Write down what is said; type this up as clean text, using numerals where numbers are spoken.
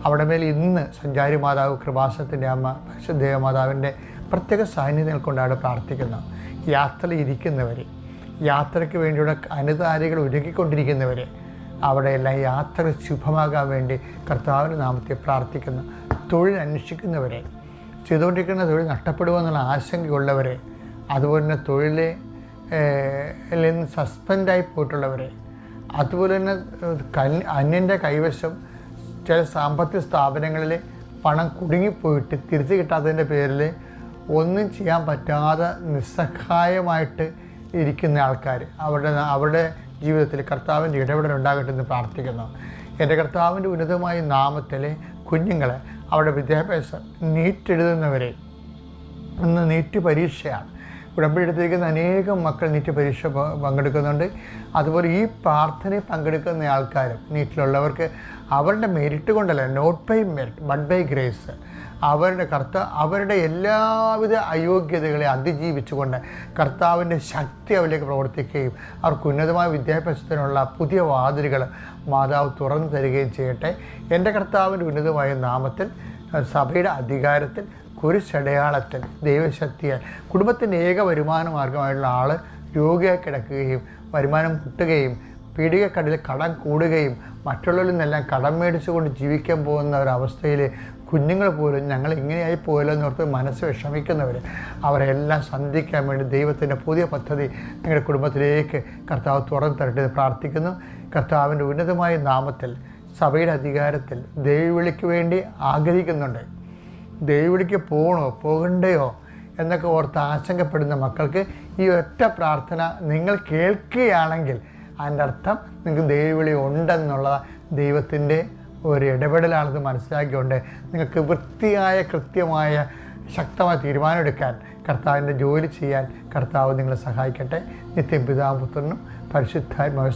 അവിടെ മേൽ ഇന്ന് സഞ്ചാരി മാതാവ് കൃപാസനത്തിൻ്റെ അമ്മ പരിശുദ്ധ ദേവമാതാവിൻ്റെ പ്രത്യേക സാന്നിധ്യം കൊണ്ടാണ് പ്രാർത്ഥിക്കുന്നത്. യാത്രയിൽ ഇരിക്കുന്നവർ, യാത്രയ്ക്ക് വേണ്ടിയുള്ള അനുതാരികൾ ഒരുക്കിക്കൊണ്ടിരിക്കുന്നവർ, അവിടെയെല്ലാം യാത്ര ശുഭമാകാൻ വേണ്ടി കർത്താവിൻ്റെ നാമത്തെ പ്രാർത്ഥിക്കുന്നു. തൊഴിൽ അന്വേഷിക്കുന്നവരെ, ചെയ്തുകൊണ്ടിരിക്കുന്ന തൊഴിൽ നഷ്ടപ്പെടുമെന്നുള്ള ആശങ്കയുള്ളവരെ, അതുപോലെ തന്നെ തൊഴിലിൽ നിന്ന് സസ്പെൻഡായി പോയിട്ടുള്ളവരെ, അതുപോലെ തന്നെ അന്യൻ്റെ കൈവശം ചില സാമ്പത്തിക അവസ്ഥകളിൽ പണം കുടുങ്ങിപ്പോയിട്ട് തിരിച്ചു കിട്ടാത്തതിൻ്റെ പേരിൽ ഒന്നും ചെയ്യാൻ പറ്റാതെ നിസ്സഹായമായിട്ട് ഇരിക്കുന്ന ആൾക്കാർ, അവരുടെ ജീവിതത്തിൽ കർത്താവിൻ്റെ ഇടപെടൽ ഉണ്ടാകട്ടെ എന്ന് പ്രാർത്ഥിക്കുന്നു. എൻ്റെ കർത്താവിൻ്റെ ഉന്നതമായ നാമത്തിലെ കുഞ്ഞുങ്ങളെ, അവരുടെ വിദ്യാഭ്യാസം, നീറ്റ് എഴുതുന്നവരെ, ഇന്ന് നീറ്റ് പരീക്ഷയാണ്. ഉടമ്പടി എടുത്തിരിക്കുന്ന അനേകം മക്കൾ നീറ്റ് പരീക്ഷ പങ്കെടുക്കുന്നുണ്ട്. അതുപോലെ ഈ പ്രാർത്ഥനയിൽ പങ്കെടുക്കുന്ന ആൾക്കാരും നീറ്റിലുള്ളവർക്ക് അവരുടെ മെരിറ്റ് കൊണ്ടല്ല, not by merit but by grace, അവരുടെ എല്ലാവിധ അയോഗ്യതകളെ അതിജീവിച്ചുകൊണ്ട് കർത്താവിൻ്റെ ശക്തി അവരിലേക്ക് പ്രവർത്തിക്കുകയും അവർക്ക് ഉന്നതമായ വിദ്യാഭ്യാസത്തിനുള്ള പുതിയ വാതിലുകൾ മാതാവ് തുറന്നു തരികയും ചെയ്യട്ടെ. എൻ്റെ കർത്താവിൻ്റെ ഉന്നതമായ നാമത്തിൽ, സഭയുടെ അധികാരത്തിൽ, കുരിശടയാളത്തിൽ, ദൈവശക്തിയാൽ കുടുംബത്തിൻ്റെ ഏക വരുമാന മാർഗമായിട്ടുള്ള ആൾ രോഗിയായി കിടക്കുകയും വരുമാനം മുട്ടുകയും പീഡികക്കടലിൽ കടം കൂടുകയും മറ്റുള്ളവരിൽ നിന്നെല്ലാം കടം മേടിച്ചുകൊണ്ട് ജീവിക്കാൻ പോകുന്ന ഒരവസ്ഥയിൽ കുഞ്ഞുങ്ങൾ പോലും ഞങ്ങൾ ഇങ്ങനെയായി പോയല്ലോ എന്നോർത്ത് മനസ്സ് വിഷമിക്കുന്നവർ, അവരെല്ലാം സന്ധിക്കാൻ വേണ്ടി ദൈവത്തിൻ്റെ പുതിയ പദ്ധതി നിങ്ങളുടെ കുടുംബത്തിലേക്ക് കർത്താവ് തുറന്നു തരട്ടെ എന്ന് പ്രാർത്ഥിക്കുന്നു. കർത്താവിൻ്റെ ഉന്നതമായ നാമത്തിൽ, സഭയുടെ അധികാരത്തിൽ ദൈവവിളിക്ക് വേണ്ടി ആഗ്രഹിക്കുന്നുണ്ട്. ദൈവവിളിക്ക് പോകണോ പോകണ്ടയോ എന്നൊക്കെ ഓർത്ത് ആശങ്കപ്പെടുന്ന മക്കൾക്ക് ഈ ഒറ്റ പ്രാർത്ഥന നിങ്ങൾ കേൾക്കുകയാണെങ്കിൽ അതിൻ്റെ അർത്ഥം നിങ്ങൾക്ക് ദൈവവിളി ഉണ്ടെന്നുള്ള ദൈവത്തിൻ്റെ ഒരു ഇടപെടലാണെന്ന് മനസ്സിലാക്കിക്കൊണ്ട് നിങ്ങൾക്ക് വൃത്തിയായ, കൃത്യമായ, ശക്തമായ തീരുമാനമെടുക്കാൻ, കർത്താവിൻ്റെ ജോലി ചെയ്യാൻ കർത്താവ് നിങ്ങളെ സഹായിക്കട്ടെ. നിത്യം പിതാവും പുത്രനും പരിശുദ്ധാത്മാവും